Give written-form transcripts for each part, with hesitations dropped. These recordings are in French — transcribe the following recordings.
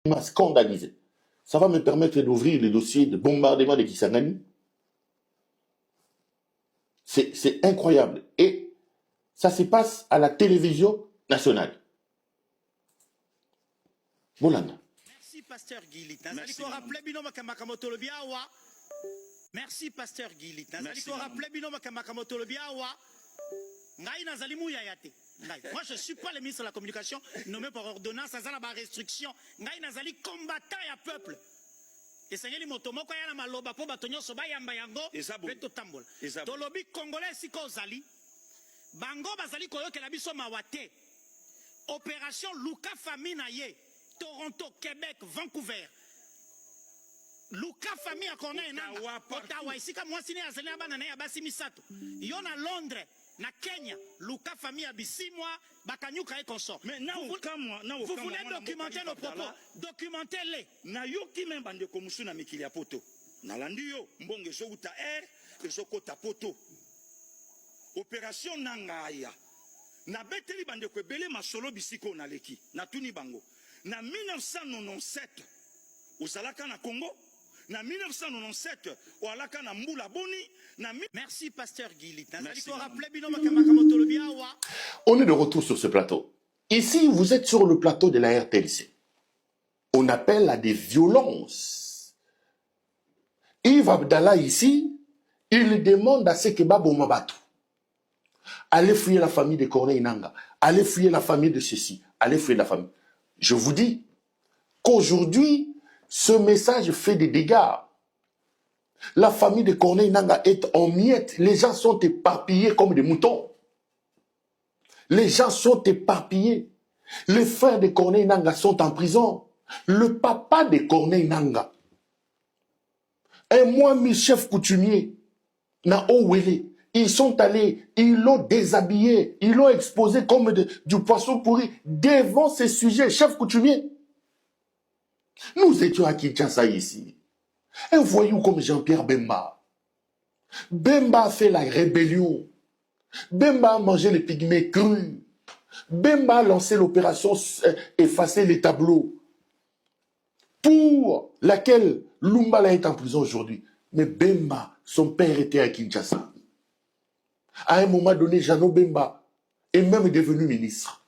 m'a scandalisé. Ça va me permettre d'ouvrir le dossier de bombardement de Kisangani. C'est incroyable. Et ça se passe à la télévision nationale. Bolanda. Merci, Pasteur Guilit. Merci, Pasteur Guilit. Moi, je ne suis pas le ministre de la Communication nommé par ordonnance, ça a restriction. Ngai nazali combattant ya peuple. Et c'est motomoko ya na maloba po batonyo soba yamba yango beto tambola. Tolobi congolais siko ozali. Bango bazali koyoke la biso mawate. Opération Luka Famine ye. Toronto, Québec, Vancouver. Luka Famine akona enanga. Ottawa isika mwasine azali abana na ya basi misato. Yona Londres. Na Kenya, Luka Famille a 6 mois, Bakanyuka et consort. Mais vous voulez documenter nos propos, documentez-les. Na yoki même bande komusu na mikili ya poto. Na landiyo, mbonge sokuta et sokota poto. Opération Nangaya. Na beteli bande ko belé masolo bisiko na leki. Na tuni bango. Na 1997, ozalaka na Congo. Na 1997, oualaka na Mboula Boni. Merci, Pasteur Guilit. On est de retour sur ce plateau. Ici, vous êtes sur le plateau de la RTLC. On appelle à des violences. Yves Abdallah, ici, il demande à ce que Babou Mabatou. Allez fouiller la famille de Corneille Nanga. Allez fouiller la famille de ceci. Allez fouiller la famille. Je vous dis qu'aujourd'hui, ce message fait des dégâts. La famille de Corneille Nanga est en miettes. Les gens sont éparpillés comme des moutons. Les gens sont éparpillés. Les frères de Corneille Nanga sont en prison. Le papa de Corneille Nanga. Et moi, mes chefs coutumiers, na Owele, ils sont allés, ils l'ont déshabillé, ils l'ont exposé comme du poisson pourri devant ces sujets, chefs coutumiers. Nous étions à Kinshasa ici. Un voyou comme Jean-Pierre Bemba. Bemba a fait la rébellion. Bemba a mangé les pygmées crus. Bemba a lancé l'opération effacer les tableaux. Pour laquelle Lumbala est en prison aujourd'hui. Mais Bemba, son père était à Kinshasa. À un moment donné, Jeannot Bemba est même devenu ministre.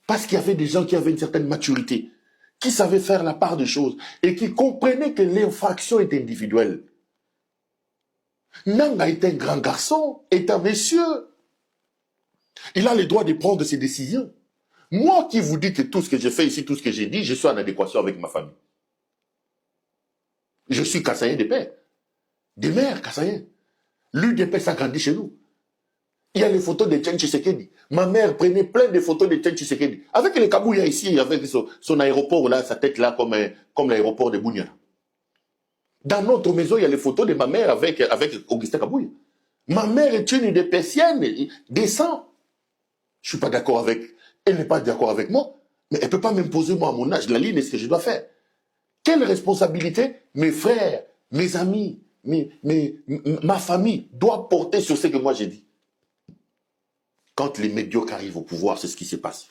Parce qu'il y avait des gens qui avaient une certaine maturité, qui savaient faire la part des choses et qui comprenaient que l'infraction est individuelle. Nanga est un grand garçon, est un monsieur. Il a le droit de prendre ses décisions. Moi qui vous dis que tout ce que j'ai fait ici, tout ce que j'ai dit, je suis en adéquation avec ma famille. Je suis Kassayen des pères, des mères Kassayen. L'UDP s'agrandit chez nous. Il y a les photos de Tchen Tshisekedi. Ma mère prenait plein de photos de Tchen Tshisekedi. Avec les Kabouya ici, avec son aéroport là, sa tête là, comme l'aéroport de Bunyana. Dans notre maison, il y a les photos de ma mère avec Augustin Kabouya. Ma mère est une idépécienne, décent. Je suis pas d'accord avec, elle n'est pas d'accord avec moi, mais elle peut pas m'imposer moi à mon âge la ligne et ce que je dois faire. Quelle responsabilité mes frères, mes amis, ma famille doit porter sur ce que moi j'ai dit. Quand les médiocres arrivent au pouvoir, c'est ce qui se passe.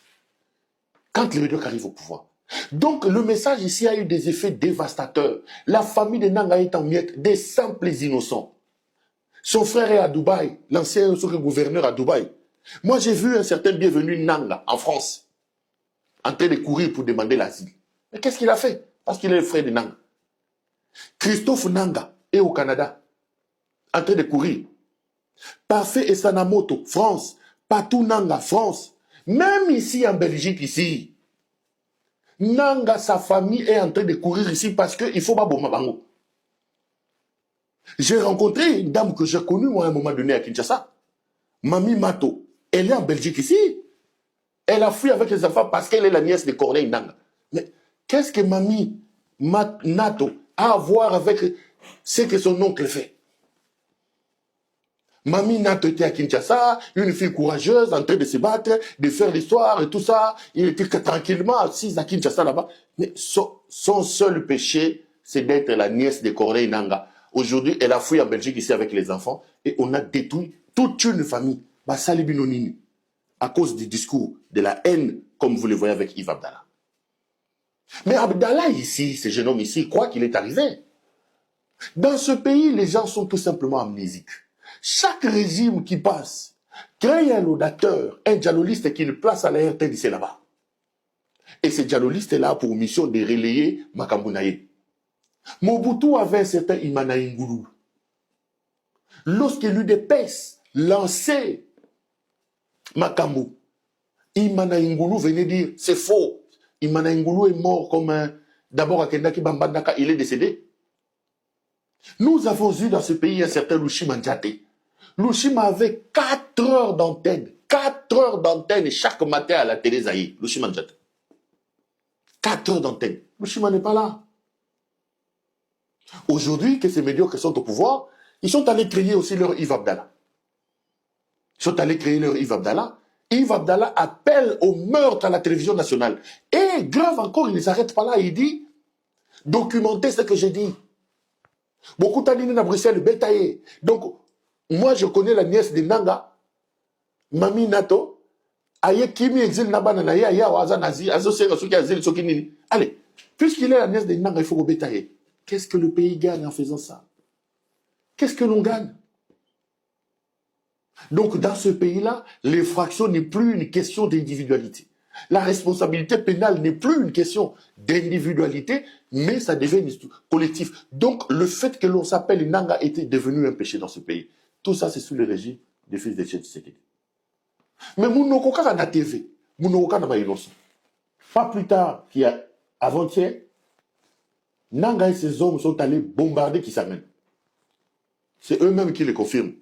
Quand les médiocres arrivent au pouvoir. Donc, le message ici a eu des effets dévastateurs. La famille de Nanga est en miettes, des simples innocents. Son frère est à Dubaï, l'ancien gouverneur à Dubaï. Moi, j'ai vu un certain bienvenu Nanga, en France, en train de courir pour demander l'asile. Mais qu'est-ce qu'il a fait? Parce qu'il est le frère de Nanga. Christophe Nanga est au Canada, en train de courir. Parfait et Sanamoto, France. Patou Nanga, France. Même ici en Belgique, ici. Nanga, sa famille est en train de courir ici parce qu'il faut pas bomber bango. J'ai rencontré une dame que j'ai connue, moi, à un moment donné, à Kinshasa. Mami Mato. Elle est en Belgique ici. Elle a fui avec les enfants parce qu'elle est la nièce de Corneille Nanga. Mais qu'est-ce que Mami Nato a à voir avec ce que son oncle fait? Mami Nato était à Kinshasa, une fille courageuse, en train de se battre, de faire l'histoire et tout ça. Il était tranquillement assise à Kinshasa là-bas. Mais son seul péché, c'est d'être la nièce de Corneille Nanga. Aujourd'hui, elle a fui en Belgique ici avec les enfants et on a détruit toute une famille. Basali Binonini. À cause du discours, de la haine, comme vous le voyez avec Yves Abdallah. Mais Abdallah ici, ce jeune homme ici, croit qu'il est arrivé. Dans ce pays, les gens sont tout simplement amnésiques. Chaque régime qui passe crée un laudateur, un dialoliste qui le place à la RTDC là-bas. Et ce dialoliste est là pour mission de relayer Makambunaye. Mobutu avait un certain Imana Ngulu. Lorsque l'UDPS lançait Makambu, Imana Ngulu venait dire c'est faux. Imana Ngulu est mort comme un... D'abord à Kendaki Bambandaka, il est décédé. Nous avons eu dans ce pays un certain Lushima Ndiate. Lushima avait 4 heures d'antenne. 4 heures d'antenne chaque matin à la télé Zaï. Lushima Ndiate. 4 heures d'antenne. Lushima n'est pas là. Aujourd'hui, que ces médiocres sont au pouvoir, ils sont allés créer aussi leur Yves Abdallah. Ils sont allés créer leur Yves Abdallah. Yves Abdallah appelle au meurtre à la télévision nationale. Et grave encore, il ne s'arrête pas là. Il dit, documentez ce que j'ai dit. Beaucoup d'années à Bruxelles, bétaillé. Donc, moi, je connais la nièce de Nanga, Mami Nato, Aye Kimi exil Nabana, Aya Wazanazi, Azosera Soki Azil Sokinini. Allez, puisqu'il est la nièce de Nanga, il faut bétailler. Qu'est-ce que le pays gagne en faisant ça? Qu'est-ce que l'on gagne? Donc, dans ce pays-là, l'infraction n'est plus une question d'individualité. La responsabilité pénale n'est plus une question d'individualité, mais ça devient une collectif. Donc, le fait que l'on s'appelle Nanga était devenu un péché dans ce pays. Tout ça, c'est sous le régime des fils de Tshisekedi. Mais Mounoko na TV, Mounoko na Maïloso. Pas plus tard qu'avant-hier, Nanga et ses hommes sont allés bombarder Kisangani. C'est eux-mêmes qui le confirment.